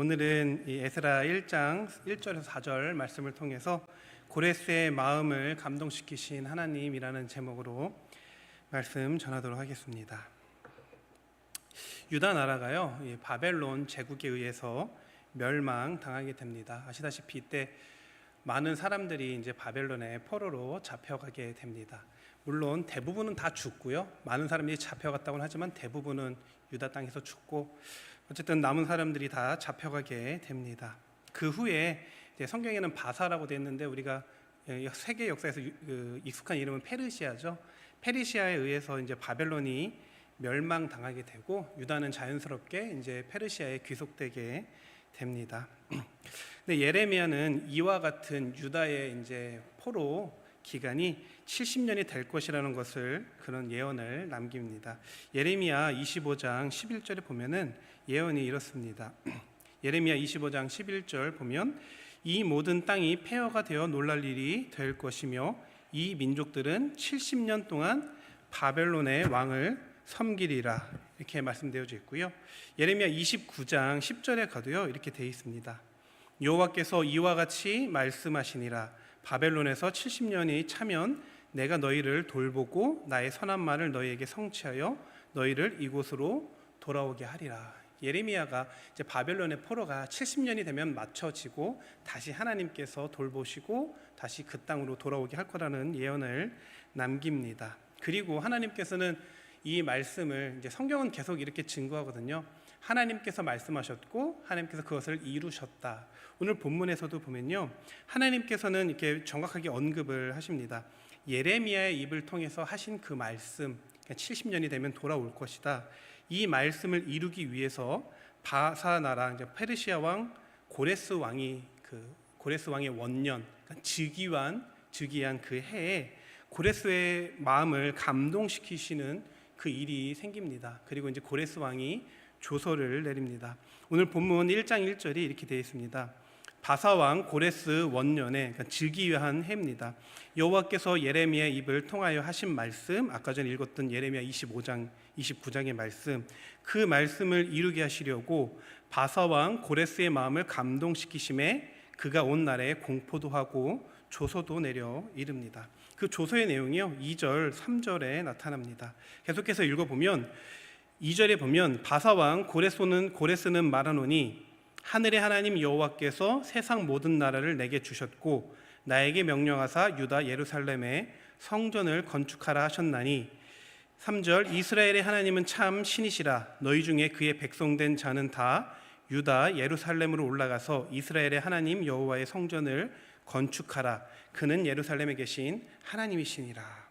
오늘은 이 에스라 1장 1절에서 4절 말씀을 통해서 고레스의 마음을 감동시키신 하나님이라는 제목으로 말씀 전하도록 하겠습니다. 유다 나라가요, 바벨론 제국에 의해서 멸망당하게 됩니다. 아시다시피 이때 많은 사람들이 이제 바벨론의 포로로 잡혀가게 됩니다. 물론 대부분은 다 죽고요, 많은 사람들이 잡혀갔다고는 하지만 대부분은 유다 땅에서 죽고, 어쨌든 남은 사람들이 다 잡혀가게 됩니다. 그 후에 이제 성경에는 바사라고 되어 있는데 우리가 세계 역사에서 익숙한 이름은 페르시아죠. 페르시아에 의해서 이제 바벨론이 멸망당하게 되고 유다는 자연스럽게 이제 페르시아에 귀속되게 됩니다. 근데 예레미야는 이와 같은 유다의 이제 포로 기간이 70년이 될 것이라는 것을, 그런 예언을 남깁니다. 예레미야 25장 11절에 보면은 예언이 이렇습니다. 예레미야 25장 11절 보면 이 모든 땅이 폐허가 되어 놀랄 일이 될 것이며 이 민족들은 70년 동안 바벨론의 왕을 섬기리라, 이렇게 말씀되어져 있고요. 예레미야 29장 10절에 가도요, 이렇게 되어 있습니다. 여호와께서 이와 같이 말씀하시니라. 바벨론에서 70년이 차면 내가 너희를 돌보고 나의 선한 말을 너희에게 성취하여 너희를 이곳으로 돌아오게 하리라. 예레미야가 이제 바벨론의 포로가 70년이 되면 맞춰지고 다시 하나님께서 돌보시고 다시 그 땅으로 돌아오게 할 거라는 예언을 남깁니다. 그리고 하나님께서는 이 말씀을, 이제 성경은 계속 이렇게 증거하거든요. 하나님께서 말씀하셨고 하나님께서 그것을 이루셨다. 오늘 본문에서도 보면요, 하나님께서는 이렇게 정확하게 언급을 하십니다. 예레미야의 입을 통해서 하신 그 말씀, 70년이 되면 돌아올 것이다. 이 말씀을 이루기 위해서 바사 나라, 이제 페르시아 왕 고레스 왕이, 그 고레스 왕의 원년, 그러니까 즉위한 그 해에 고레스의 마음을 감동시키시는 그 일이 생깁니다. 그리고 이제 고레스 왕이 조서를 내립니다. 오늘 본문 1장 1절이 이렇게 되어 있습니다. 바사왕 고레스 원년에, 그러니까 즉위한 해입니다. 여호와께서 예레미야의 입을 통하여 하신 말씀, 아까 전에 읽었던 예레미야 25장 29장의 말씀, 그 말씀을 이루게 하시려고 바사왕 고레스의 마음을 감동시키심에 그가 온 날에 공포도 하고 조서도 내려 이릅니다. 그 조서의 내용이요, 2절 3절에 나타납니다. 계속해서 읽어보면 2절에 보면 바사왕 고레스는 말하노니 하늘의 하나님 여호와께서 세상 모든 나라를 내게 주셨고 나에게 명령하사 유다 예루살렘에 성전을 건축하라 하셨나니, 3절 이스라엘의 하나님은 참 신이시라. 너희 중에 그의 백성된 자는 다 유다 예루살렘으로 올라가서 이스라엘의 하나님 여호와의 성전을 건축하라. 그는 예루살렘에 계신 하나님이시니라.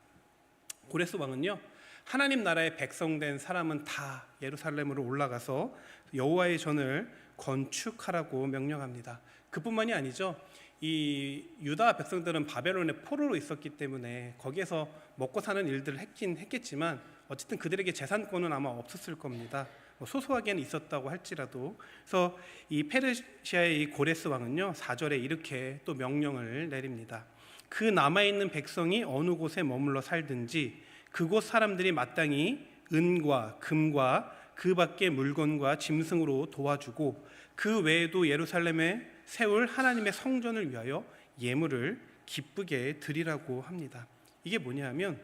고레스 왕은요, 하나님 나라의 백성된 사람은 다 예루살렘으로 올라가서 여호와의 전을 건축하라고 명령합니다. 그뿐만이 아니죠. 이 유다 백성들은 바벨론의 포로로 있었기 때문에 거기에서 먹고 사는 일들을 했겠지만 어쨌든 그들에게 재산권은 아마 없었을 겁니다. 소소하게는 있었다고 할지라도. 그래서 이 페르시아의 이 고레스 왕은요, 4절에 이렇게 또 명령을 내립니다. 그 남아있는 백성이 어느 곳에 머물러 살든지 그곳 사람들이 마땅히 은과 금과 그 밖의 물건과 짐승으로 도와주고 그 외에도 예루살렘에 세울 하나님의 성전을 위하여 예물을 기쁘게 드리라고 합니다. 이게 뭐냐면,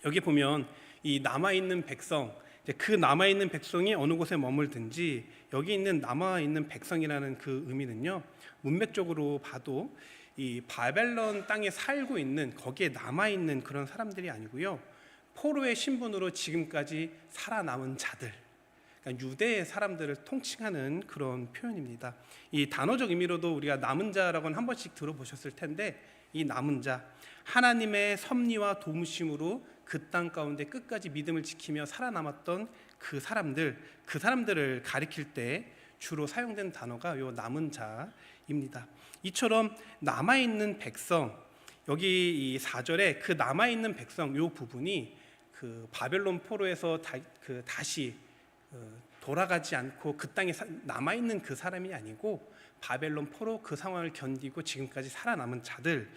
여기 보면 이 남아있는 백성, 그 남아있는 백성이 어느 곳에 머물든지, 여기 있는 남아있는 백성이라는 그 의미는요, 문맥적으로 봐도 이 바벨론 땅에 살고 있는, 거기에 남아있는 그런 사람들이 아니고요, 포로의 신분으로 지금까지 살아남은 자들, 그러니까 유대의 사람들을 통칭하는 그런 표현입니다. 이 단어적 의미로도 우리가 남은 자라고는 한 번씩 들어보셨을 텐데, 이 남은 자, 하나님의 섭리와 도우심으로 그 땅 가운데 끝까지 믿음을 지키며 살아남았던 그 사람들을 가리킬 때 주로 사용된 단어가 요 남은 자입니다. 이처럼 남아있는 백성, 여기 이 4절에 그 남아있는 백성, 요 부분이 그 바벨론 포로에서 다시 돌아가지 않고 그 땅에 남아있는 그 사람이 아니고 바벨론 포로 그 상황을 견디고 지금까지 살아남은 자들,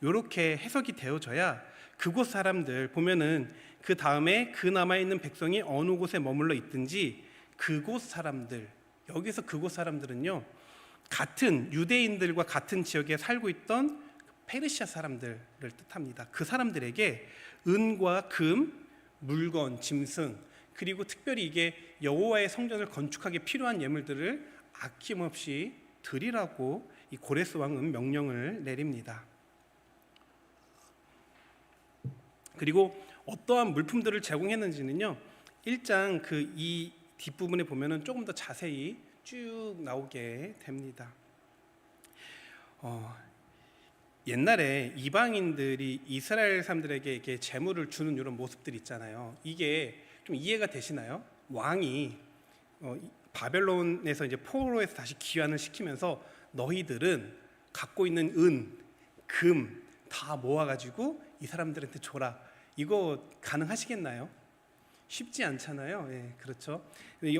이렇게 해석이 되어져야 그곳 사람들 보면은 그 다음에 그 남아있는 백성이 어느 곳에 머물러 있든지 그곳 사람들, 여기서 그곳 사람들은요, 같은 유대인들과 같은 지역에 살고 있던 페르시아 사람들을 뜻합니다. 그 사람들에게 은과 금, 물건, 짐승, 그리고 특별히 이게 여호와의 성전을 건축하기 필요한 예물들을 아낌없이 드리라고 이 고레스 왕은 명령을 내립니다. 그리고 어떠한 물품들을 제공했는지는요, 1장 이 뒷부분에 보면은 조금 더 자세히 쭉 나오게 됩니다. 옛날에 이방인들이 이스라엘 사람들에게 이렇게 재물을 주는 이런 모습들 있잖아요. 이게 좀 이해가 되시나요? 왕이 바벨론에서 이제 포로에서 다시 귀환을 시키면서 너희들은 갖고 있는 은, 금 다 모아가지고 이 사람들한테 줘라. 이거 가능하시겠나요? 쉽지 않잖아요. 예, 그렇죠.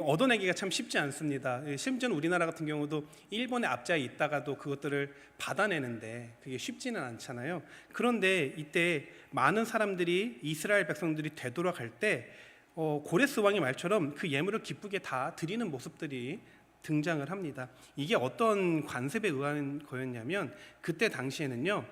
얻어내기가 참 쉽지 않습니다. 심지어 우리나라 같은 경우도 일본의 압제에 있다가도 그것들을 받아내는데 그게 쉽지는 않잖아요. 그런데 이때 많은 사람들이 이스라엘 백성들이 되돌아갈 때 고레스 왕의 말처럼 그 예물을 기쁘게 다 드리는 모습들이 등장을 합니다. 이게 어떤 관습에 의한 거였냐면 그때 당시에는요,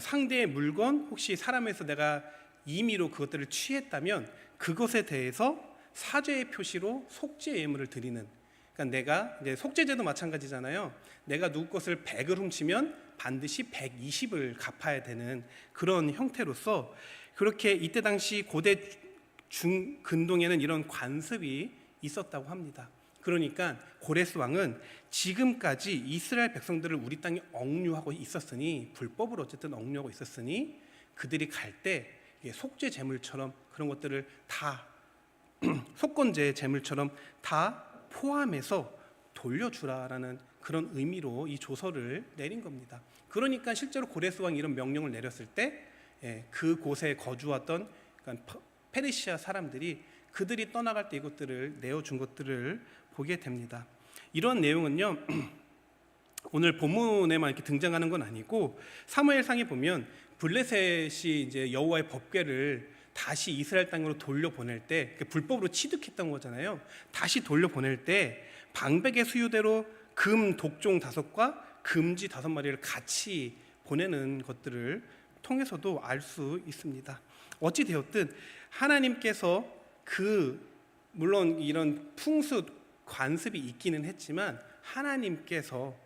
상대의 물건 혹시 사람에서 내가 임의로 그것들을 취했다면 그것에 대해서 사죄의 표시로 속죄 예물을 드리는, 그러니까 내가 이제 속죄제도 마찬가지잖아요. 내가 누구 것을 100을 훔치면 반드시 120을 갚아야 되는 그런 형태로서 그렇게 이때 당시 고대 중근동에는 이런 관습이 있었다고 합니다. 그러니까 고레스 왕은 지금까지 이스라엘 백성들을 우리 땅에 억류하고 있었으니, 불법으로 어쨌든 억류하고 있었으니 그들이 갈 때 속죄 제물처럼 그런 것들을 다 속건제 제물처럼 다 포함해서 돌려주라라는 그런 의미로 이 조서를 내린 겁니다. 그러니까 실제로 고레스 왕이 이런 명령을 내렸을 때 그곳에 거주했던 페르시아 사람들이 그들이 떠나갈 때 이것들을 내어준 것들을 보게 됩니다. 이런 내용은요, 오늘 본문에만 이렇게 등장하는 건 아니고 사무엘상에 보면 블레셋이 이제 여호와의 법궤를 다시 이스라엘 땅으로 돌려보낼 때, 불법으로 취득했던 거잖아요. 다시 돌려보낼 때 방백의 수요대로 금 독종 5과 금지 5마리를 같이 보내는 것들을 통해서도 알 수 있습니다. 어찌 되었든 하나님께서 물론 이런 풍수 관습이 있기는 했지만 하나님께서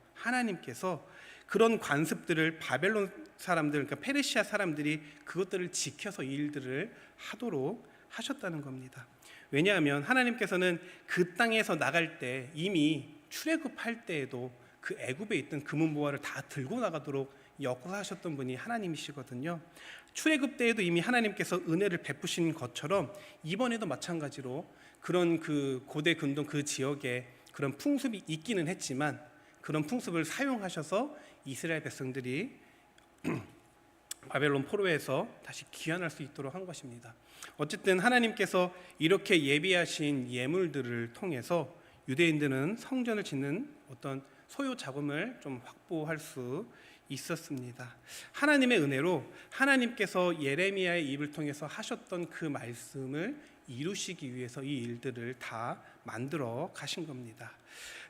그런 관습들을 바벨론 사람들, 그러니까 페르시아 사람들이 그것들을 지켜서 이 일들을 하도록 하셨다는 겁니다. 왜냐하면 하나님께서는 그 땅에서 나갈 때 이미 출애굽할 때에도 그 애굽에 있던 금은보화를 다 들고 나가도록 역사하셨던 분이 하나님이시거든요. 출애굽 때에도 이미 하나님께서 은혜를 베푸신 것처럼 이번에도 마찬가지로 그런 그 고대 근동 그 지역에 그런 풍습이 있기는 했지만 그런 풍습을 사용하셔서 이스라엘 백성들이 바벨론 포로에서 다시 귀환할 수 있도록 한 것입니다. 어쨌든 하나님께서 이렇게 예비하신 예물들을 통해서 유대인들은 성전을 짓는 어떤 소요 자금을 좀 확보할 수 있었습니다. 하나님의 은혜로 하나님께서 예레미야의 입을 통해서 하셨던 그 말씀을 이루시기 위해서 이 일들을 다 만들어 가신 겁니다.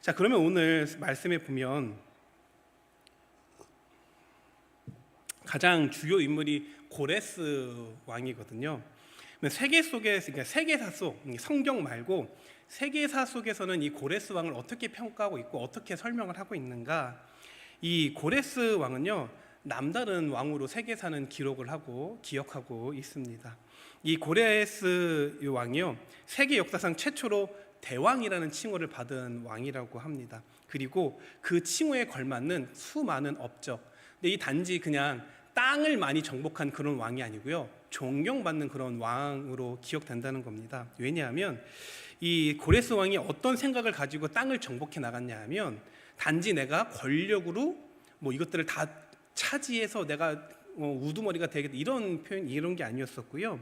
자, 그러면 오늘 말씀에 보면 가장 주요 인물이 고레스 왕이거든요. 세계 속에, 그러니까 세계사 속, 성경 말고 세계사 속에서는 이 고레스 왕을 어떻게 평가하고 있고 어떻게 설명을 하고 있는가? 이 고레스 왕은요, 남다른 왕으로 세계사는 기록을 하고 기억하고 있습니다. 이 고레스 왕이요, 세계 역사상 최초로 대왕이라는 칭호를 받은 왕이라고 합니다. 그리고 그 칭호에 걸맞는 수많은 업적. 근데 이 단지 그냥 땅을 많이 정복한 그런 왕이 아니고요, 존경받는 그런 왕으로 기억된다는 겁니다. 왜냐하면 이 고레스 왕이 어떤 생각을 가지고 땅을 정복해 나갔냐 하면 단지 내가 권력으로 뭐 이것들을 다 차지해서 내가 우두머리가 되겠다 이런 표현, 이런 게 아니었었고요.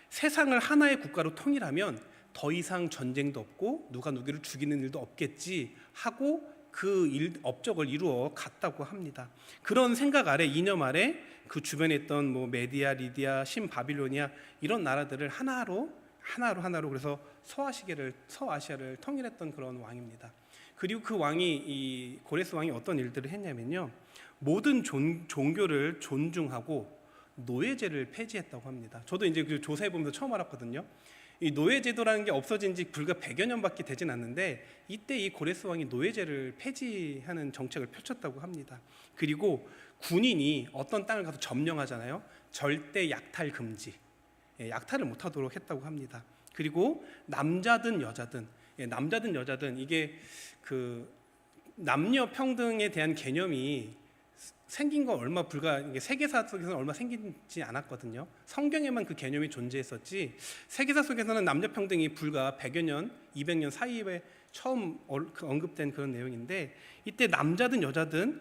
세상을 하나의 국가로 통일하면 더 이상 전쟁도 없고 누가 누구를 죽이는 일도 없겠지 하고 그 업적을 이루어 갔다고 합니다. 그런 생각 아래, 이념 아래 그 주변에 있던 뭐 메디아, 리디아, 신바빌로니아 이런 나라들을 하나로 하나로 그래서 서아시아를 통일했던 그런 왕입니다. 그리고 그 왕이 이 고레스 왕이 어떤 일들을 했냐면요, 모든 종교를 존중하고 노예제를 폐지했다고 합니다. 저도 이제 그 조사해 보면서 처음 알았거든요. 이 노예제도라는 게 없어진 지 불과 100여 년밖에 되진 않는데, 이때 이 고레스 왕이 노예제를 폐지하는 정책을 펼쳤다고 합니다. 그리고 군인이 어떤 땅을 가서 점령하잖아요. 절대 약탈 금지, 약탈을 못하도록 했다고 합니다. 그리고 남자든 여자든 이게 그 남녀 평등에 대한 개념이 생긴 거 얼마 이게 세계사 속에서는 얼마 생기지 않았거든요. 성경에만 그 개념이 존재했었지, 세계사 속에서는 남녀 평등이 불과 100여 년, 200년 사이에 처음 언급된 그런 내용인데, 이때 남자든 여자든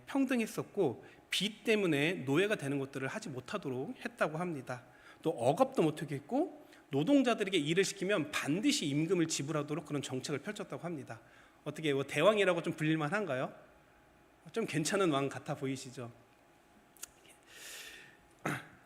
평등했었고, 빚 때문에 노예가 되는 것들을 하지 못하도록 했다고 합니다. 또 억압도 못하게 했고, 노동자들에게 일을 시키면 반드시 임금을 지불하도록 그런 정책을 펼쳤다고 합니다. 어떻게 대왕이라고 좀 불릴만 한가요? 좀 괜찮은 왕 같아 보이시죠?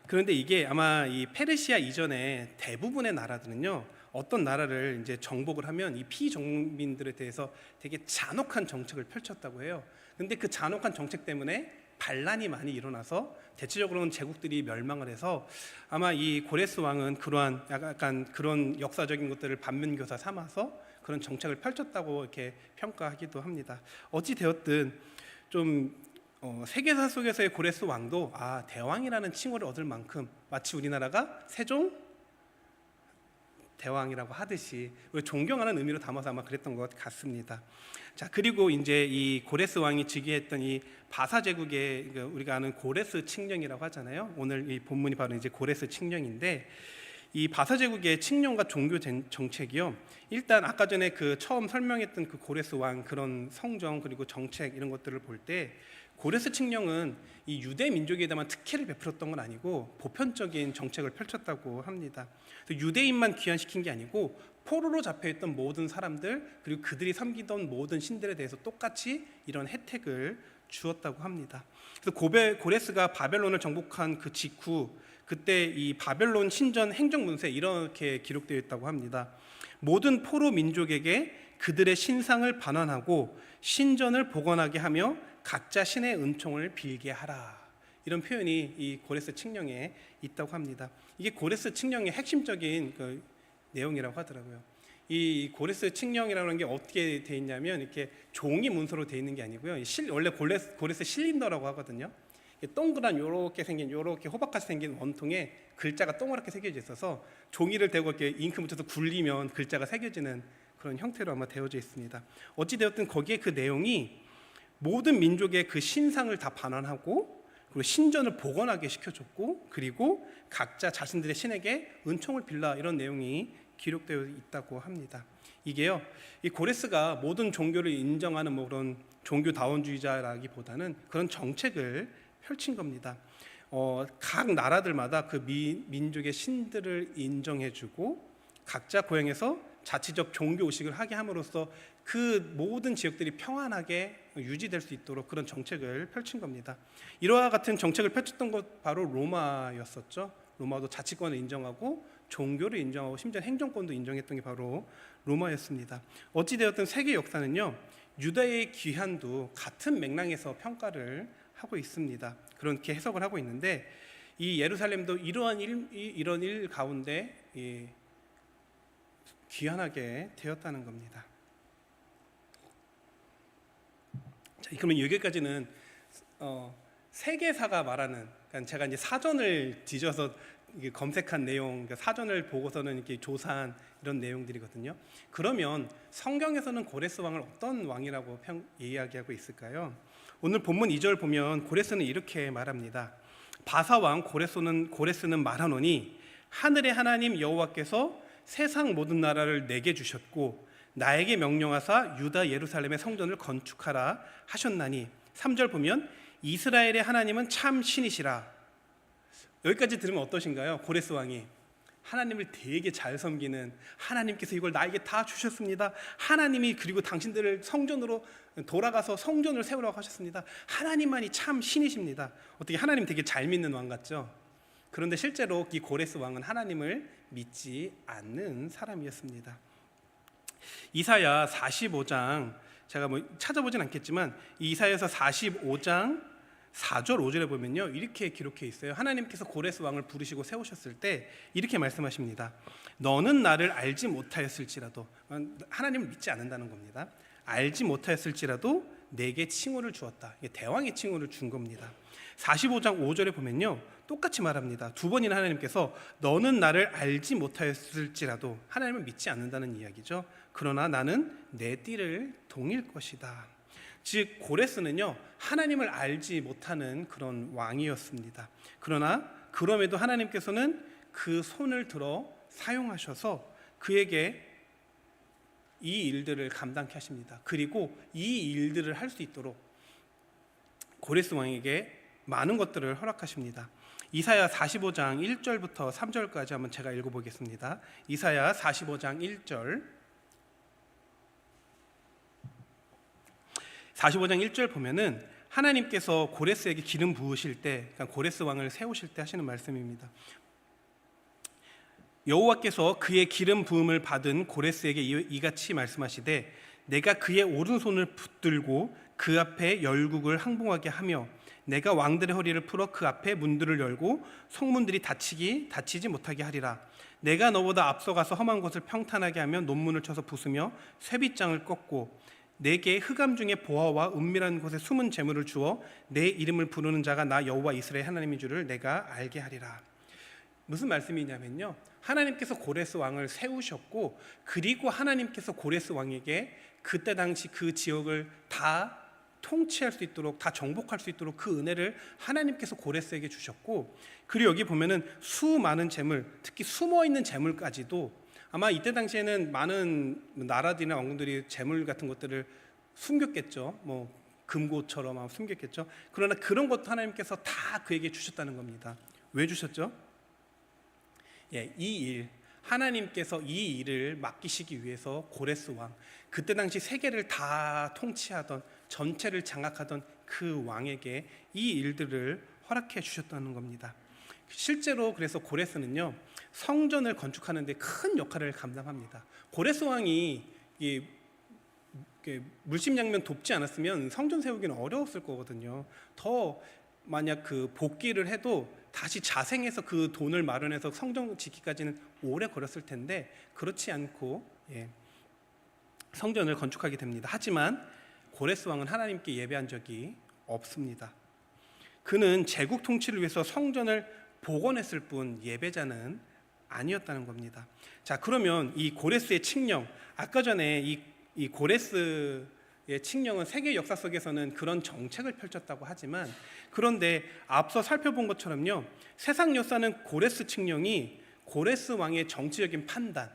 그런데 이게 아마 이 페르시아 이전에 대부분의 나라들은요, 어떤 나라를 이제 정복을 하면 이 피정민들에 대해서 되게 잔혹한 정책을 펼쳤다고 해요. 근데 그 잔혹한 정책 때문에 반란이 많이 일어나서 대체적으로는 제국들이 멸망을 해서, 아마 이 고레스 왕은 그러한 약간 그런 역사적인 것들을 반면교사 삼아서 그런 정책을 펼쳤다고 이렇게 평가하기도 합니다. 어찌 되었든 좀 세계사 속에서의 고레스 왕도 대왕이라는 칭호를 얻을 만큼, 마치 우리나라가 세종 대왕이라고 하듯이 존경하는 의미로 담아서 아마 그랬던 것 같습니다. 자, 그리고 이제 이 고레스 왕이 즉위했던 이 바사 제국의 우리가 아는 고레스 칙령이라고 하잖아요. 오늘 이 본문이 바로 이제 고레스 칙령인데, 이 바사 제국의 칙령과 종교 정책이요, 일단 아까 전에 그 처음 설명했던 그 고레스 왕 그런 성정 그리고 정책 이런 것들을 볼 때, 고레스 칙령은 이 유대 민족에다만 특혜를 베풀었던 건 아니고 보편적인 정책을 펼쳤다고 합니다. 그래서 유대인만 귀환시킨 게 아니고 포로로 잡혀있던 모든 사람들, 그리고 그들이 섬기던 모든 신들에 대해서 똑같이 이런 혜택을 주었다고 합니다. 그래서 고레스가 바벨론을 정복한 그 직후, 그때 이 바벨론 신전 행정문서에 이렇게 기록되어 있다고 합니다. 모든 포로 민족에게 그들의 신상을 반환하고 신전을 복원하게 하며 각자 신의 은총을 빌게 하라. 이런 표현이 이 고레스 칙령에 있다고 합니다. 이게 고레스 칙령의 핵심적인 그 내용이라고 하더라고요. 이 고레스 칙령이라는 게 어떻게 돼 있냐면, 이렇게 종이 문서로 돼 있는 게 아니고요. 원래 고레스 실린더라고 하거든요. 동그란 요렇게 호박같이 생긴 원통에 글자가 동그랗게 새겨져 있어서 종이를 대고 이렇게 잉크 묻혀서 굴리면 글자가 새겨지는 그런 형태로 아마 되어져 있습니다. 어찌 되었든 거기에 그 내용이 모든 민족의 그 신상을 다 반환하고, 그리고 신전을 복원하게 시켜줬고, 그리고 각자 자신들의 신에게 은총을 빌라, 이런 내용이 기록되어 있다고 합니다. 이게요, 이 고레스가 모든 종교를 인정하는 그런 종교다원주의자라기보다는 그런 정책을 펼친 겁니다. 각 나라들마다 그 민족의 신들을 인정해주고 각자 고향에서 자치적 종교 의식을 하게 함으로써 그 모든 지역들이 평안하게 유지될 수 있도록 그런 정책을 펼친 겁니다. 이와 같은 정책을 펼쳤던 것 바로 로마였었죠. 로마도 자치권을 인정하고 종교를 인정하고 심지어 행정권도 인정했던 게 바로 로마였습니다. 어찌되었든 세계 역사는요, 유다의 귀환도 같은 맥락에서 평가를 하고 있습니다. 그렇게 해석을 하고 있는데, 이 예루살렘도 이런 일 가운데 귀환하게 되었다는 겁니다. 자, 그러면 여기까지는 세계사가 말하는, 그러니까 제가 이제 사전을 뒤져서 검색한 내용, 그러니까 사전을 보고서는 이렇게 조사한 이런 내용들이거든요. 그러면 성경에서는 고레스 왕을 어떤 왕이라고 이야기하고 있을까요? 오늘 본문 2절 보면 고레스는 이렇게 말합니다. 바사 왕 고레스는 말하노니 하늘의 하나님 여호와께서 세상 모든 나라를 내게 주셨고 나에게 명령하사 유다 예루살렘의 성전을 건축하라 하셨나니, 3절 보면 이스라엘의 하나님은 참 신이시라. 여기까지 들으면 어떠신가요? 고레스 왕이 하나님을 되게 잘 섬기는, 하나님께서 이걸 나에게 다 주셨습니다. 하나님이 그리고 당신들을 성전으로 돌아가서 성전을 세우라고 하셨습니다. 하나님만이 참 신이십니다. 어떻게 하나님 되게 잘 믿는 왕 같죠? 그런데 실제로 이 고레스 왕은 하나님을 믿지 않는 사람이었습니다. 이사야 45장, 제가 찾아보진 않겠지만 이사야서 45장 4절 5절에 보면요, 이렇게 기록해 있어요. 하나님께서 고레스 왕을 부르시고 세우셨을 때 이렇게 말씀하십니다. 너는 나를 알지 못하였을지라도, 하나님을 믿지 않는다는 겁니다. 알지 못하였을지라도 내게 칭호를 주었다. 대왕의 칭호를 준 겁니다. 45장 5절에 보면요, 똑같이 말합니다. 두 번이나 하나님께서 너는 나를 알지 못하였을지라도, 하나님을 믿지 않는다는 이야기죠. 그러나 나는 내 띠를 동일 것이다. 즉 고레스는요, 하나님을 알지 못하는 그런 왕이었습니다. 그러나 그럼에도 하나님께서는 그 손을 들어 사용하셔서 그에게 이 일들을 감당케 하십니다. 그리고 이 일들을 할 수 있도록 고레스 왕에게 많은 것들을 허락하십니다. 이사야 45장 1절부터 3절까지 한번 제가 읽어보겠습니다. 이사야 45장 1절, 45장 1절 보면은 하나님께서 고레스에게 기름 부으실 때, 그러니까 고레스 왕을 세우실 때 하시는 말씀입니다. 여호와께서 그의 기름 부음을 받은 고레스에게 이같이 말씀하시되, 내가 그의 오른손을 붙들고 그 앞에 열국을 항복하게 하며 내가 왕들의 허리를 풀어 그 앞에 문들을 열고 성문들이 닫히지 못하게 하리라. 내가 너보다 앞서가서 험한 곳을 평탄하게 하며 논문을 쳐서 부수며 쇠빗장을 꺾고 내게 흑암 중에 보화와 은밀한 곳에 숨은 재물을 주어 내 이름을 부르는 자가 나 여호와 이스라엘 하나님인 줄을 내가 알게 하리라. 무슨 말씀이냐면요, 하나님께서 고레스 왕을 세우셨고, 그리고 하나님께서 고레스 왕에게 그때 당시 그 지역을 다 통치할 수 있도록, 다 정복할 수 있도록 그 은혜를 하나님께서 고레스에게 주셨고, 그리고 여기 보면은 수많은 재물, 특히 숨어있는 재물까지도, 아마 이때 당시에는 많은 나라들이나 왕궁들이 재물 같은 것들을 숨겼겠죠. 금고처럼 아마 숨겼겠죠. 그러나 그런 것도 하나님께서 다 그에게 주셨다는 겁니다. 왜 주셨죠? 하나님께서 이 일을 맡기시기 위해서 고레스 왕, 그때 당시 세계를 다 통치하던, 전체를 장악하던 그 왕에게 이 일들을 허락해 주셨다는 겁니다. 실제로 그래서 고레스는요, 성전을 건축하는 데 큰 역할을 감당합니다. 고레스 왕이 물심양면 돕지 않았으면 성전 세우기는 어려웠을 거거든요. 더 만약 그 복귀를 해도 다시 자생해서 그 돈을 마련해서 성전 짓기까지는 오래 걸렸을 텐데, 그렇지 않고 성전을 건축하게 됩니다. 하지만 고레스 왕은 하나님께 예배한 적이 없습니다. 그는 제국 통치를 위해서 성전을 복원했을 뿐 예배자는 아니었다는 겁니다. 자, 그러면 이 고레스의 칙령, 아까 전에 이 고레스의 칙령은 세계 역사 속에서는 그런 정책을 펼쳤다고 하지만, 그런데 앞서 살펴본 것처럼요, 세상 역사는 고레스 칙령이 고레스 왕의 정치적인 판단,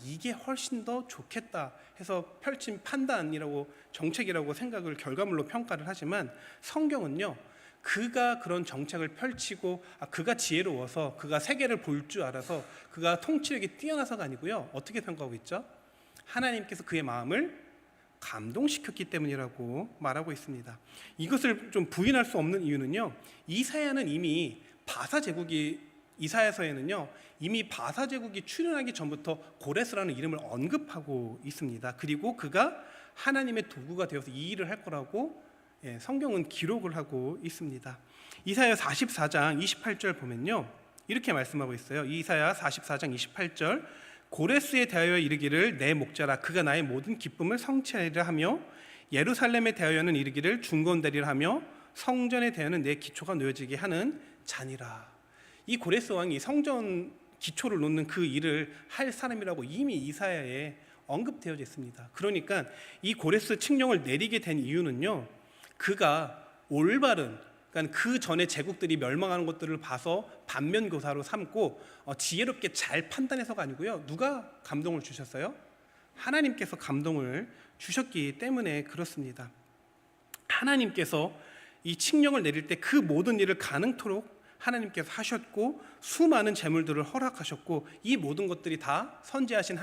이게 훨씬 더 좋겠다 해서 펼친 판단이라고, 정책이라고 생각을 결과물로 평가를 하지만, 성경은요, 그가 그런 정책을 펼치고 그가 지혜로워서, 그가 세계를 볼 줄 알아서, 그가 통치력이 뛰어나서가 아니고요, 어떻게 평가하고 있죠? 하나님께서 그의 마음을 감동시켰기 때문이라고 말하고 있습니다. 이것을 좀 부인할 수 없는 이유는요, 이사야는 이미 바사 제국이, 이사야서에는요 이미 바사 제국이 출현하기 전부터 고레스라는 이름을 언급하고 있습니다. 그리고 그가 하나님의 도구가 되어서 이 일을 할 거라고 성경은 기록을 하고 있습니다. 이사야 44장 28절 보면요, 이렇게 말씀하고 있어요. 이사야 44장 28절, 고레스에 대하여 이르기를 내 목자라, 그가 나의 모든 기쁨을 성취하리라 하며, 예루살렘에 대하여는 이르기를 중건되리라 하며, 성전에 대하여는 내 기초가 놓여지게 하는 자니라. 이 고레스 왕이 성전 기초를 놓는 그 일을 할 사람이라고 이미 이사야에 언급되어져 있습니다. 그러니까 이 고레스 칙령을 내리게 된 이유는요, 그가 올바른, 그러니까 그 전에 제국들이 멸망하는 것들을 봐서 반면교사로 삼고 지혜롭게 잘 판단해서가 아니고요, 누가 감동을 주셨어요? 하나님께서 감동을 주셨기 때문에 그렇습니다. 하나님께서 이 칙령을 내릴 때 그 모든 일을 가능토록 하나님께서 하셨고, 수많은 재물들을 허락하셨고, 이 모든 것들이 다 선지하신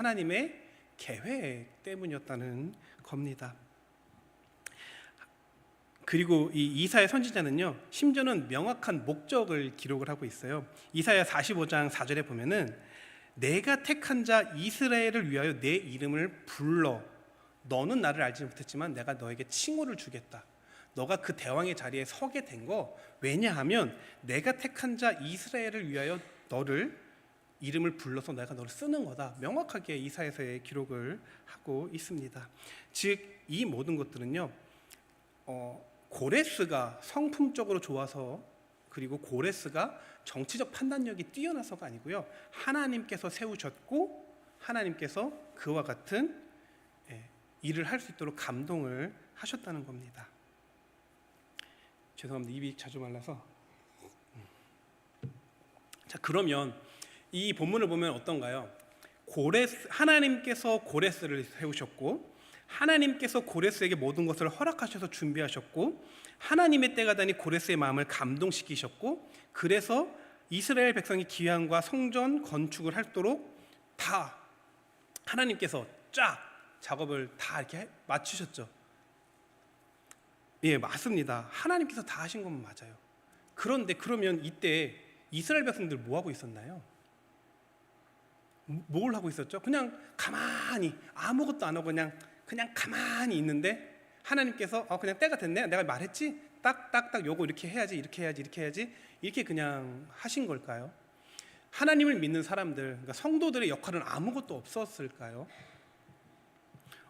그리고 이 이사야 선지자는요, 심지어는 명확한 목적을 기록을 하고 있어요. 이사야 45장 4절에 보면은 내가 택한 자 이스라엘을 위하여 내 이름을 불러 너는 나를 알지 못했지만 내가 너에게 칭호를 주겠다. 너가 그 대왕의 자리에 서게 된 거 왜냐하면 내가 택한 자 이스라엘을 위하여 너를 이름을 불러서 내가 너를 쓰는 거다. 명확하게 이사야서에 기록을 하고 있습니다. 즉 이 모든 것들은요, 고레스가 성품적으로 좋아서 그리고 고레스가 정치적 판단력이 뛰어나서가 아니고요, 하나님께서 세우셨고 하나님께서 그와 같은 일을 할 수 있도록 감동을 하셨다는 겁니다. 죄송합니다. 입이 자주 말라서. 자, 그러면 이 본문을 보면 어떤가요? 하나님께서 고레스를 세우셨고 하나님께서 고레스에게 모든 것을 허락하셔서 준비하셨고 하나님의 때가 되니 고레스의 마음을 감동시키셨고 그래서 이스라엘 백성이 기한과 성전 건축을 하도록 다 하나님께서 쫙 작업을 다 이렇게 맞추셨죠. 예, 맞습니다. 하나님께서 다 하신 건 맞아요. 그런데 그러면 이때 이스라엘 백성들 뭐 하고 있었나요? 뭘 하고 있었죠? 그냥 가만히 아무것도 안 하고 그냥 가만히 있는데 하나님께서 그냥 때가 됐네. 내가 말했지. 딱딱딱 요거 이렇게 해야지, 이렇게 해야지, 이렇게 해야지. 이렇게 그냥 하신 걸까요? 하나님을 믿는 사람들, 그러니까 성도들의 역할은 아무것도 없었을까요?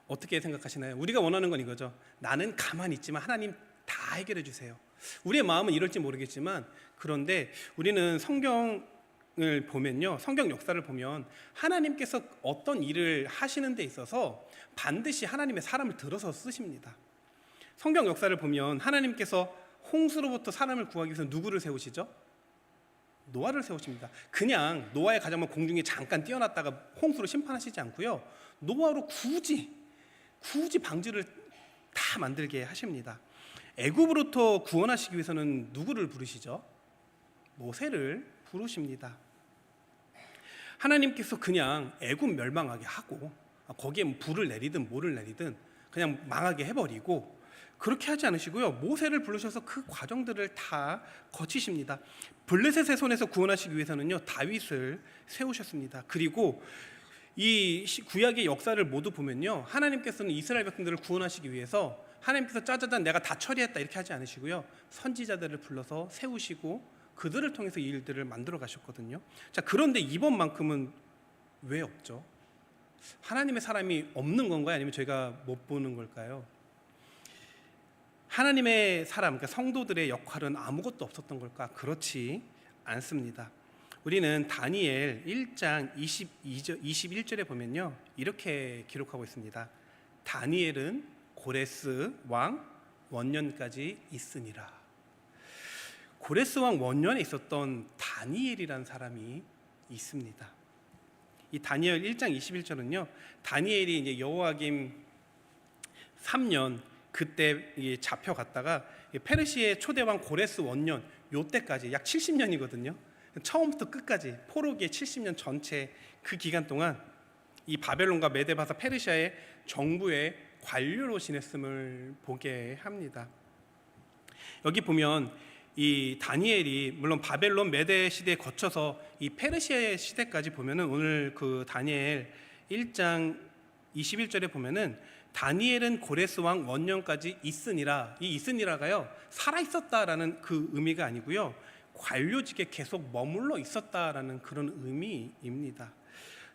어떻게 생각하시나요? 우리가 원하는 건 이거죠. 나는 가만히 있지만 하나님 다 해결해 주세요. 우리의 마음은 이럴지 모르겠지만 그런데 우리는 성경을 보면요, 성경 역사를 보면 하나님께서 어떤 일을 하시는 데 있어서 반드시 하나님의 사람을 들어서 쓰십니다. 성경 역사를 보면 하나님께서 홍수로부터 사람을 구하기 위해서 누구를 세우시죠? 노아를 세우십니다. 그냥 노아의 가정만 공중에 잠깐 띄어놨다가 홍수로 심판하시지 않고요, 노아로 굳이 방주를 다 만들게 하십니다. 애굽으로부터 구원하시기 위해서는 누구를 부르시죠? 모세를 부르십니다. 하나님께서 그냥 애굽 멸망하게 하고 거기에 불을 내리든 뭐를 내리든 그냥 망하게 해버리고 그렇게 하지 않으시고요, 모세를 부르셔서 그 과정들을 다 거치십니다. 블레셋의 손에서 구원하시기 위해서는요, 다윗을 세우셨습니다. 그리고 이 구약의 역사를 모두 보면요, 하나님께서는 이스라엘 백성들을 구원하시기 위해서 하나님께서 짜자잔 내가 다 처리했다 이렇게 하지 않으시고요, 선지자들을 불러서 세우시고 그들을 통해서 이 일들을 만들어 가셨거든요. 자, 그런데 이번만큼은 왜 없죠? 하나님의 사람이 없는 건가요? 아니면 저희가 못 보는 걸까요? 하나님의 사람, 그러니까 성도들의 역할은 아무것도 없었던 걸까? 그렇지 않습니다. 우리는 다니엘 1장 21절에 보면요, 이렇게 기록하고 있습니다. 다니엘은 고레스 왕 원년까지 있으니라. 고레스 왕 원년에 있었던 다니엘이라는 사람이 있습니다. 이 다니엘 1장 21절은요, 다니엘이 이제 여호야김 3년 그때 잡혀갔다가 페르시아의 초대왕 고레스 원년 요때까지 약 70년이거든요. 처음부터 끝까지 포로기의 70년 전체 그 기간 동안 이 바벨론과 메데바사 페르시아의 정부의 관료로 지냈음을 보게 합니다. 여기 보면 이 다니엘이 물론 바벨론 메데 시대에 거쳐서 이 페르시아의 시대까지 보면은 오늘 그 다니엘 1장 21절에 보면은 다니엘은 고레스 왕 원년까지 있으니라. 이 있으니라가요, 살아 있었다라는 그 의미가 아니고요, 관료직에 계속 머물러 있었다라는 그런 의미입니다.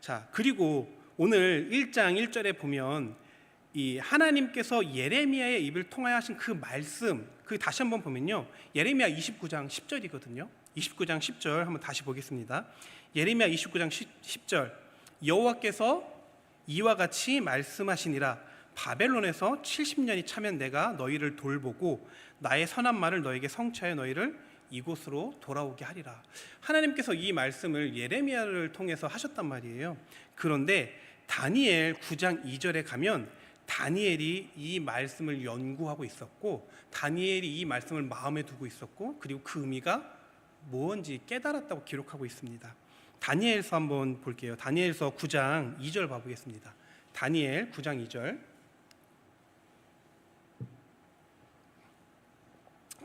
자, 그리고 오늘 1장 1절에 보면 이 하나님께서 예레미야의 입을 통하여 하신 그 말씀, 그 다시 한번 보면요, 예레미야 29장 10절이거든요. 29장 10절 한번 다시 보겠습니다. 예레미야 29장 10절, 여호와께서 이와 같이 말씀하시니라. 바벨론에서 70년이 차면 내가 너희를 돌보고 나의 선한 말을 너에게 성취하여 너희를 이곳으로 돌아오게 하리라. 하나님께서 이 말씀을 예레미야를 통해서 하셨단 말이에요. 그런데 다니엘 9장 2절에 가면 다니엘이 이 말씀을 연구하고 있었고 다니엘이 이 말씀을 마음에 두고 있었고 그리고 그 의미가 뭔지 깨달았다고 기록하고 있습니다. 다니엘서 한번 볼게요. 다니엘서 9장 2절 봐보겠습니다. 다니엘 9장 2절.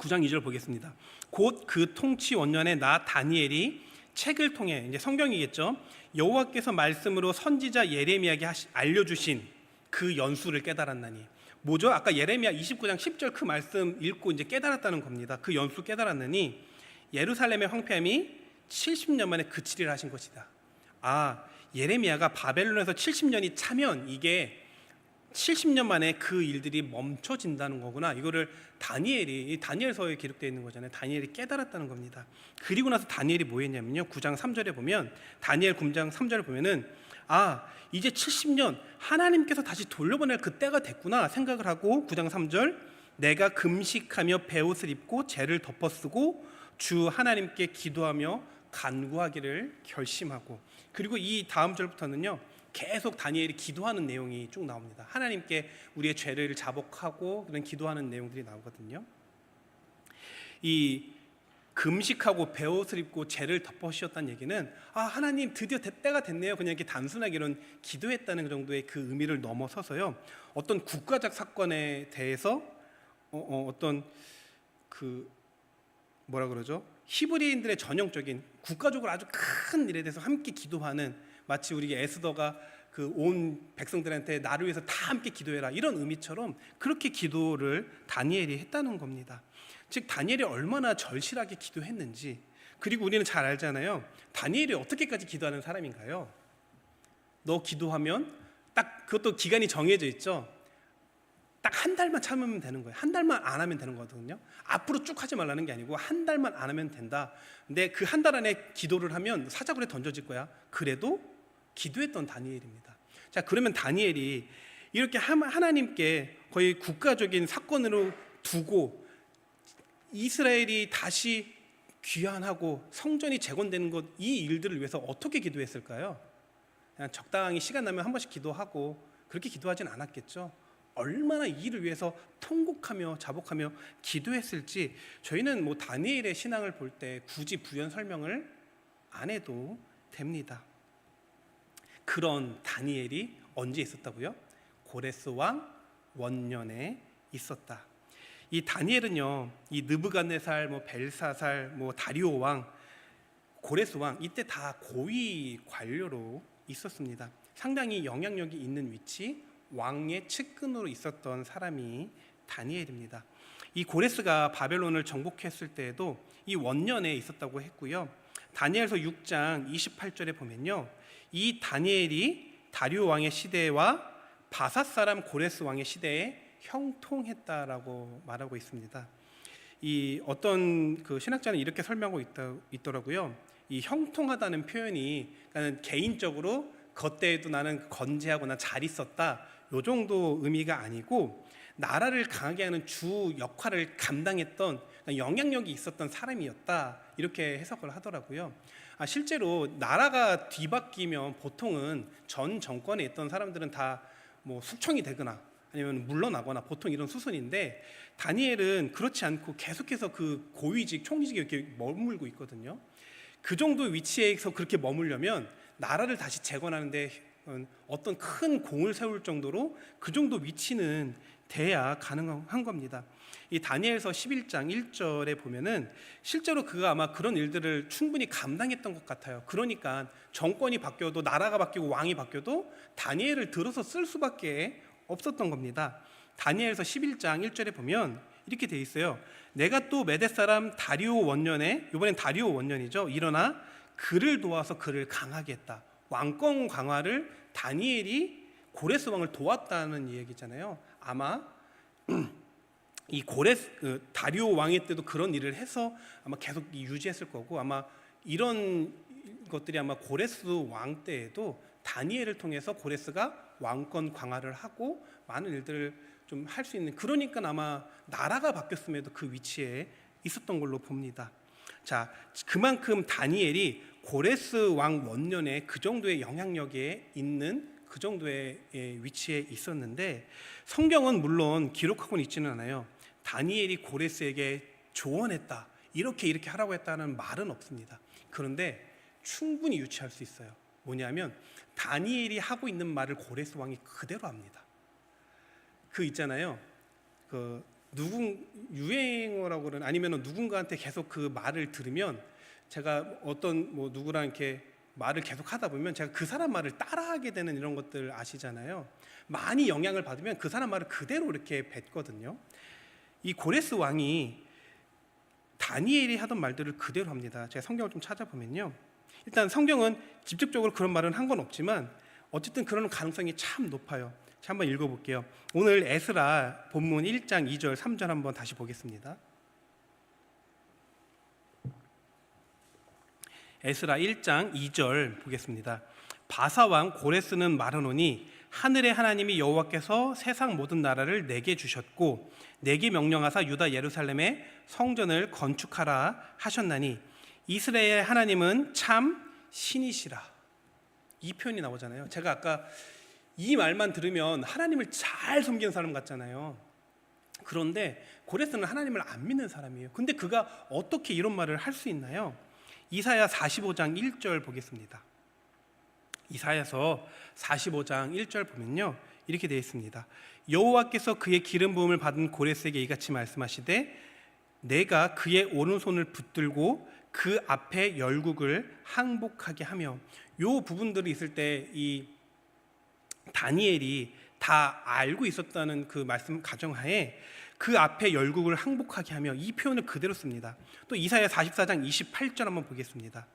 9장 2절 보겠습니다. 곧 그 통치 원년에 나 다니엘이 책을 통해, 이제 성경이겠죠, 여호와께서 말씀으로 선지자 예레미야에게 알려주신 그 연수를 깨달았나니. 뭐죠? 아까 예레미야 29장 10절 그 말씀 읽고 이제 깨달았다는 겁니다. 그 연수 깨달았느니 예루살렘의 황폐함이 70년 만에 그치리라 하신 것이다. 아, 예레미야가 바벨론에서 70년이 차면 이게 70년 만에 그 일들이 멈춰진다는 거구나. 이거를 다니엘이, 다니엘서에 기록되어 있는 거잖아요. 다니엘이 깨달았다는 겁니다. 그리고 나서 다니엘이 뭐 했냐면요, 9장 3절에 보면, 다니엘 9장 3절에 보면은, 아, 이제 70년 하나님께서 다시 돌려보낼 그때가 됐구나 생각을 하고, 9장 3절, 내가 금식하며 베옷을 입고 죄를 덮어쓰고 주 하나님께 기도하며 간구하기를 결심하고. 그리고 이 다음 절부터는요, 계속 다니엘이 기도하는 내용이 쭉 나옵니다. 하나님께 우리의 죄를 자복하고 그런 기도하는 내용들이 나오거든요. 이 금식하고 베옷을 입고 죄를 덮어씌웠다는 얘기는, 아, 하나님 드디어 때가 됐네요, 그냥 이렇게 단순하게 이런 기도했다는 정도의 그 의미를 넘어서서요, 어떤 국가적 사건에 대해서 어떤 그 뭐라 그러죠? 히브리인들의 전형적인 국가적으로 아주 큰 일에 대해서 함께 기도하는, 마치 우리 에스더가 그 온 백성들한테 나를 위해서 다 함께 기도해라 이런 의미처럼 그렇게 기도를 다니엘이 했다는 겁니다. 즉 다니엘이 얼마나 절실하게 기도했는지. 그리고 우리는 잘 알잖아요, 다니엘이 어떻게까지 기도하는 사람인가요? 너 기도하면 딱, 그것도 기간이 정해져 있죠. 딱 한 달만 참으면 되는 거예요. 한 달만 안 하면 되는 거거든요. 앞으로 쭉 하지 말라는 게 아니고 한 달만 안 하면 된다. 근데 그 한 달 안에 기도를 하면 사자굴에 던져질 거야. 그래도 기도했던 다니엘입니다. 자, 그러면 다니엘이 이렇게 하나님께 거의 국가적인 사건으로 두고 이스라엘이 다시 귀환하고 성전이 재건되는 것, 이 일들을 위해서 어떻게 기도했을까요? 그냥 적당히 시간 나면 한 번씩 기도하고 그렇게 기도하진 않았겠죠. 얼마나 이 일을 위해서 통곡하며 자복하며 기도했을지 저희는 뭐 다니엘의 신앙을 볼 때 굳이 부연 설명을 안 해도 됩니다. 그런 다니엘이 언제 있었다고요? 고레스 왕 원년에 있었다. 이 다니엘은요, 이 느부갓네살, 뭐 벨사살, 뭐 다리오 왕, 고레스 왕, 이때 다 고위 관료로 있었습니다. 상당히 영향력이 있는 위치, 왕의 측근으로 있었던 사람이 다니엘입니다. 이 고레스가 바벨론을 정복했을 때에도 이 원년에 있었다고 했고요. 다니엘서 6장 28절에 보면요, 이 다니엘이 다리오 왕의 시대와 바사 사람 고레스 왕의 시대에 형통했다라고 말하고 있습니다. 이 어떤 그 신학자는 이렇게 설명하고 있더라고요. 이 형통하다는 표현이, 그러니까 개인적으로 그때에도 나는 건재하거나 잘 있었다, 요 정도 의미가 아니고 나라를 강하게 하는 주 역할을 감당했던, 영향력이 있었던 사람이었다, 이렇게 해석을 하더라고요. 실제로 나라가 뒤바뀌면 보통은 전 정권에 있던 사람들은 다 뭐 숙청이 되거나 아니면 물러나거나 보통 이런 수순인데, 다니엘은 그렇지 않고 계속해서 그 고위직, 총리직에 이렇게 머물고 있거든요. 그 정도 위치에서 그렇게 머물려면 나라를 다시 재건하는데 어떤 큰 공을 세울 정도로 그 정도 위치는 돼야 가능한 겁니다. 이 다니엘서 11장 1절에 보면은 실제로 그가 아마 그런 일들을 충분히 감당했던 것 같아요. 그러니까 정권이 바뀌어도, 나라가 바뀌고 왕이 바뀌어도 다니엘을 들어서 쓸 수밖에 없었던 겁니다. 다니엘서 11장 1절에 보면 이렇게 돼 있어요. 내가 또 메대 사람 다리오 원년에, 이번엔 다리오 원년이죠, 일어나 그를 도와서 그를 강하게 했다. 왕권 강화를 다니엘이 고레스 왕을 도왔다는 얘기잖아요. 아마 이 다리오 왕의 때도 그런 일을 해서 아마 계속 유지했을 거고, 아마 이런 것들이 아마 고레스 왕 때에도 다니엘을 통해서 고레스가 왕권 강화를 하고 많은 일들을 좀 할 수 있는, 그러니까 아마 나라가 바뀌었음에도 그 위치에 있었던 걸로 봅니다. 자, 그만큼 다니엘이 고레스 왕 원년에 그 정도의 영향력에 있는 그 정도의 위치에 있었는데, 성경은 물론 기록하고는 있지는 않아요. 다니엘이 고레스에게 조언했다, 이렇게 하라고 했다는 말은 없습니다. 그런데 충분히 유추할 수 있어요. 뭐냐면 다니엘이 하고 있는 말을 고레스 왕이 그대로 합니다. 그 있잖아요, 그 유행어라고 그러는 아니면 누군가한테 계속 그 말을 들으면 제가 어떤 누구랑 이렇게 말을 계속 하다 보면 제가 그 사람 말을 따라하게 되는 이런 것들 아시잖아요. 많이 영향을 받으면 그 사람 말을 그대로 이렇게 뱉거든요. 이 고레스 왕이 다니엘이 하던 말들을 그대로 합니다. 제가 성경을 좀 찾아보면요. 일단 성경은 직접적으로 그런 말은 한 건 없지만 어쨌든 그런 가능성이 참 높아요. 자, 한번 읽어볼게요. 오늘 에스라 본문 1장 2절 3절 한번 다시 보겠습니다. 에스라 1장 2절 보겠습니다. 바사왕 고레스는 말하노니 하늘의 하나님이 여호와께서 세상 모든 나라를 내게 주셨고 내게 명령하사 유다 예루살렘에 성전을 건축하라 하셨나니 이스라엘의 하나님은 참 신이시라. 이 표현이 나오잖아요. 제가 아까 이 말만 들으면 하나님을 잘 섬기는 사람 같잖아요. 그런데 고레스는 하나님을 안 믿는 사람이에요. 근데 그가 어떻게 이런 말을 할 수 있나요? 이사야 45장 1절 보겠습니다. 이사야서 45장 1절 보면요, 이렇게 되어 있습니다. 여호와께서 그의 기름 부음을 받은 고레스에게 이같이 말씀하시되 내가 그의 오른손을 붙들고 그 앞에 열국을 항복하게 하며, 요 부분들이 있을 때 이 다니엘이 다 알고 있었다는 그 말씀 가정하에 그 앞에 열국을 항복하게 하며, 이 표현을 그대로 씁니다. 또 이사야 44장 28절 한번 보겠습니다.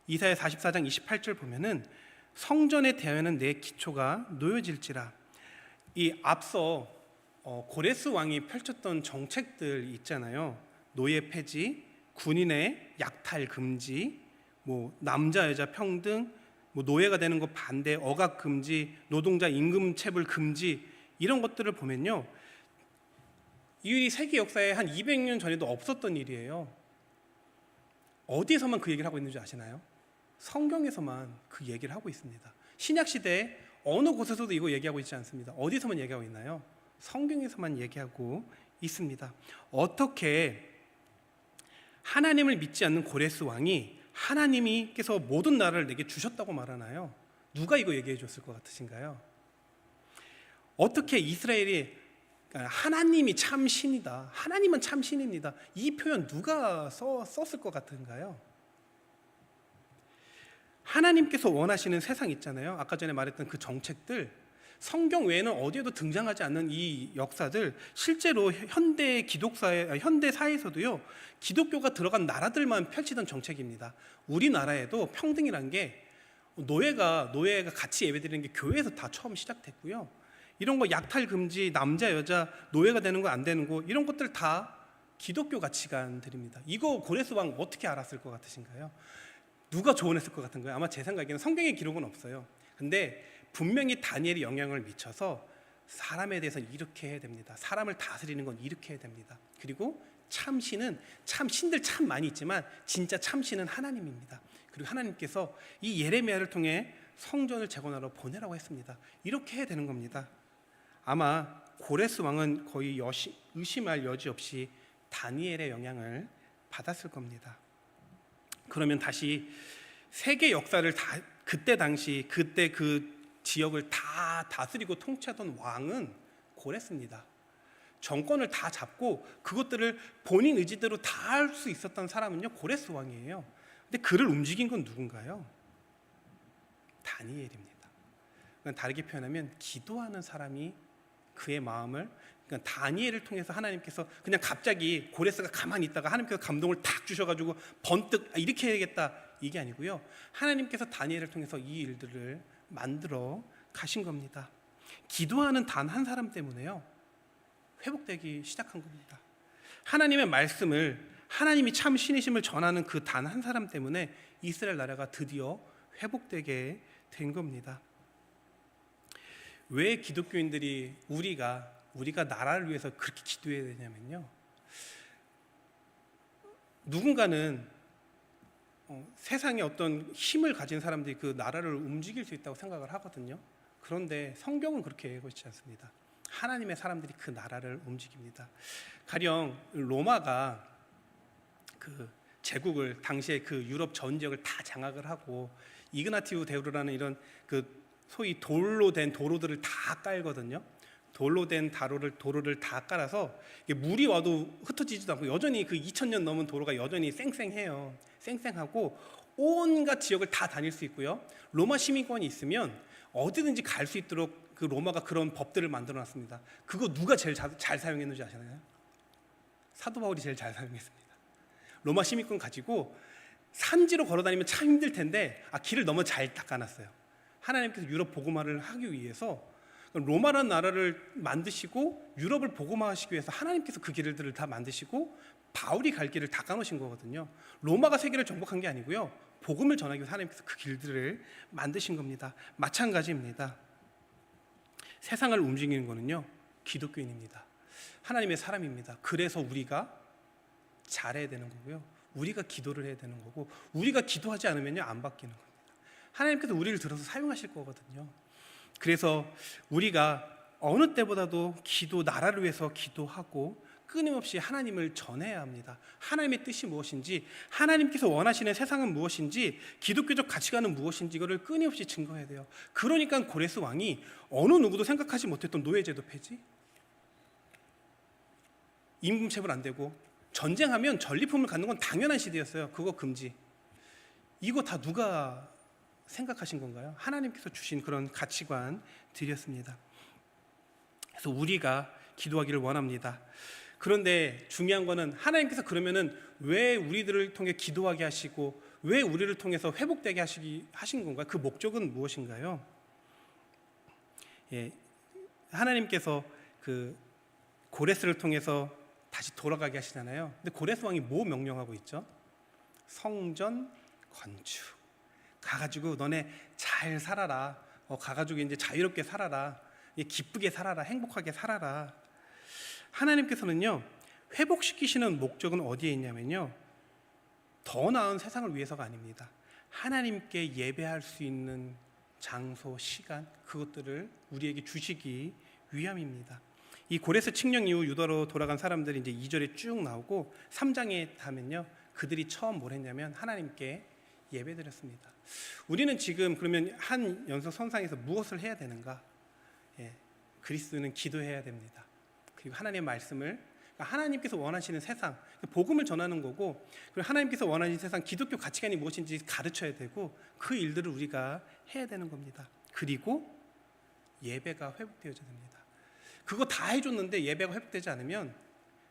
이사야 44장 28절 보면은 성전에 대하여는 내 기초가 놓여질지라. 이 앞서 고레스 왕이 펼쳤던 정책들 있잖아요. 노예 폐지, 군인의 약탈 금지, 남자 여자 평등, 노예가 되는 거 반대, 억압 금지, 노동자 임금 체불 금지, 이런 것들을 보면요, 이 일이 세계 역사에 한 200년 전에도 없었던 일이에요. 어디에서만 그 얘기를 하고 있는지 아시나요? 성경에서만 그 얘기를 하고 있습니다. 신약 시대에 어느 곳에서도 이거 얘기하고 있지 않습니다. 어디서만 얘기하고 있나요? 성경에서만 얘기하고 있습니다. 어떻게 하나님을 믿지 않는 고레스 왕이 하나님께서 모든 나라를 내게 주셨다고 말하나요? 누가 이거 얘기해 줬을 것 같으신가요? 어떻게 이스라엘이 하나님이 참 신이다, 하나님은 참 신입니다, 이 표현 누가 썼을 것 같은가요? 하나님께서 원하시는 세상 있잖아요. 아까 전에 말했던 그 정책들, 성경 외에는 어디에도 등장하지 않는 이 역사들, 실제로 현대 사회에서도요, 기독교가 들어간 나라들만 펼치던 정책입니다. 우리나라에도 평등이란 게 노예가 같이 예배드리는 게 교회에서 다 처음 시작됐고요. 이런 거 약탈 금지, 남자 여자 노예가 되는 거 안 되는 거, 이런 것들 다 기독교 가치관들입니다. 이거 고레스 왕 어떻게 알았을 것 같으신가요? 누가 조언했을 것 같은 거예요? 아마 제 생각에는 성경에 기록은 없어요. 근데 분명히 다니엘이 영향을 미쳐서 사람에 대해서 이렇게 해야 됩니다, 사람을 다스리는 건 이렇게 해야 됩니다, 그리고 참신은, 참신들 참 많이 있지만 진짜 참신은 하나님입니다. 그리고 하나님께서 이 예레미야를 통해 성전을 재건하러 보내라고 했습니다. 이렇게 해야 되는 겁니다. 아마 고레스 왕은 거의 의심할 여지 없이 다니엘의 영향을 받았을 겁니다. 그러면 다시 세계 역사를 그때 그 지역을 다 다스리고 통치하던 왕은 고레스입니다. 정권을 다 잡고 그것들을 본인 의지대로 다 할 수 있었던 사람은요, 고레스 왕이에요. 근데 그를 움직인 건 누군가요? 다니엘입니다. 다르게 표현하면 기도하는 사람이 그의 마음을, 그러니까 다니엘을 통해서 하나님께서 그냥 갑자기 고레스가 가만히 있다가 하나님께서 감동을 탁 주셔가지고 번뜩 이렇게 해야겠다, 이게 아니고요, 하나님께서 다니엘을 통해서 이 일들을 만들어 가신 겁니다. 기도하는 단 한 사람 때문에요, 회복되기 시작한 겁니다. 하나님의 말씀을, 하나님이 참 신이심을 전하는 그 단 한 사람 때문에 이스라엘 나라가 드디어 회복되게 된 겁니다. 왜 기독교인들이 우리가 나라를 위해서 그렇게 기도해야 되냐면요, 누군가는 세상에 어떤 힘을 가진 사람들이 그 나라를 움직일 수 있다고 생각을 하거든요. 그런데 성경은 그렇게 얘기하고 있지 않습니다. 하나님의 사람들이 그 나라를 움직입니다. 가령 로마가 그 제국을, 당시에 그 유럽 전 지역을 다 장악을 하고 이그나티우 대로라는 이런 그 소위 돌로 된 도로들을 다 깔거든요. 돌로 된 도로를 다 깔아서 이게 물이 와도 흩어지지도 않고 여전히 그 2000년 넘은 도로가 여전히 쌩쌩해요. 쌩쌩하고 온갖 지역을 다 다닐 수 있고요. 로마 시민권이 있으면 어디든지 갈 수 있도록 그 로마가 그런 법들을 만들어 놨습니다. 그거 누가 제일 잘 사용했는지 아시나요? 사도 바울이 제일 잘 사용했습니다. 로마 시민권 가지고 산지로 걸어 다니면 참 힘들 텐데 길을 너무 잘 닦아놨어요. 하나님께서 유럽 복음화를 하기 위해서 로마라는 나라를 만드시고 유럽을 복음화하시기 위해서 하나님께서 그 길들을 다 만드시고 바울이 갈 길을 닦아놓으신 거거든요. 로마가 세계를 정복한 게 아니고요. 복음을 전하기 위해서 하나님께서 그 길들을 만드신 겁니다. 마찬가지입니다. 세상을 움직이는 거는요, 기독교인입니다. 하나님의 사람입니다. 그래서 우리가 잘해야 되는 거고요. 우리가 기도를 해야 되는 거고, 우리가 기도하지 않으면요, 안 바뀌는 겁니다. 하나님께서 우리를 들어서 사용하실 거거든요. 그래서 우리가 어느 때보다도 나라를 위해서 기도하고 끊임없이 하나님을 전해야 합니다. 하나님의 뜻이 무엇인지, 하나님께서 원하시는 세상은 무엇인지, 기독교적 가치관은 무엇인지 이거를 끊임없이 증거해야 돼요. 그러니까 고레스 왕이 어느 누구도 생각하지 못했던 노예제도 폐지, 임금 체불 안 되고, 전쟁하면 전리품을 갖는 건 당연한 시대였어요. 그거 금지. 이거 다 누가 생각하신 건가요? 하나님께서 주신 그런 가치관들이었습니다. 그래서 우리가 기도하기를 원합니다. 그런데 중요한 거는 하나님께서 그러면은 왜 우리들을 통해 기도하게 하시고 왜 우리를 통해서 회복되게 하신 건가요? 그 목적은 무엇인가요? 하나님께서 그 고레스를 통해서 다시 돌아가게 하시잖아요. 근데 고레스 왕이 뭐 명령하고 있죠? 성전 건축. 가가지고 너네 잘 살아라. 가가지고 이제 자유롭게 살아라. 기쁘게 살아라. 행복하게 살아라. 하나님께서는요, 회복시키시는 목적은 어디에 있냐면요, 더 나은 세상을 위해서가 아닙니다. 하나님께 예배할 수 있는 장소, 시간, 그것들을 우리에게 주시기 위함입니다. 이 고레스 칙령 이후 유다로 돌아간 사람들이 이제 2절에 쭉 나오고 3장에 가면요, 그들이 처음 뭘 했냐면 하나님께 예배드렸습니다. 우리는 지금 그러면 한 연속 선상에서 무엇을 해야 되는가? 그리스도는 기도해야 됩니다. 그리고 하나님의 말씀을, 하나님께서 원하시는 세상, 복음을 전하는 거고, 그리고 하나님께서 원하시는 세상, 기독교 가치관이 무엇인지 가르쳐야 되고, 그 일들을 우리가 해야 되는 겁니다. 그리고 예배가 회복되어져야 됩니다. 그거 다 해줬는데 예배가 회복되지 않으면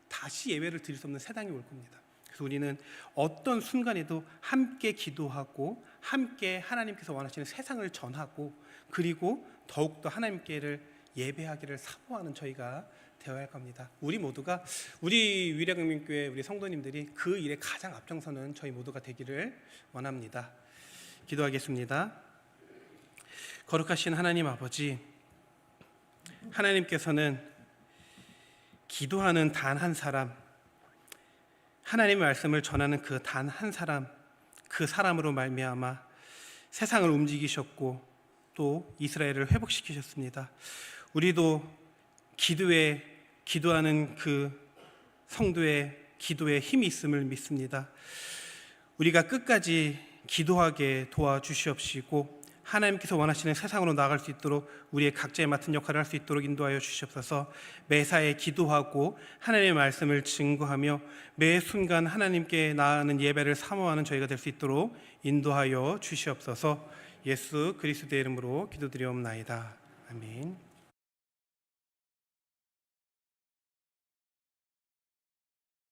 다시 예배를 드릴 수 없는 세상이 올 겁니다. 그래서 우리는 어떤 순간에도 함께 기도하고 함께 하나님께서 원하시는 세상을 전하고, 그리고 더욱더 하나님께를 예배하기를 사모하는 저희가 되어야 할 겁니다. 우리 모두가, 우리 위례강민교회 우리 성도님들이 그 일에 가장 앞장서는 저희 모두가 되기를 원합니다. 기도하겠습니다. 거룩하신 하나님 아버지, 하나님께서는 기도하는 단 한 사람, 하나님의 말씀을 전하는 그 단 한 사람, 그 사람으로 말미암아 세상을 움직이셨고 또 이스라엘을 회복시키셨습니다. 우리도 기도하는 그 성도의 기도에 힘이 있음을 믿습니다. 우리가 끝까지 기도하게 도와주시옵시고 하나님께서 원하시는 세상으로 나아갈 수 있도록 우리의 각자의 맡은 역할을 할 수 있도록 인도하여 주시옵소서. 매사에 기도하고 하나님의 말씀을 증거하며 매 순간 하나님께 나아가는 예배를 사모하는 저희가 될 수 있도록 인도하여 주시옵소서. 예수 그리스도의 이름으로 기도드리옵나이다. 아멘.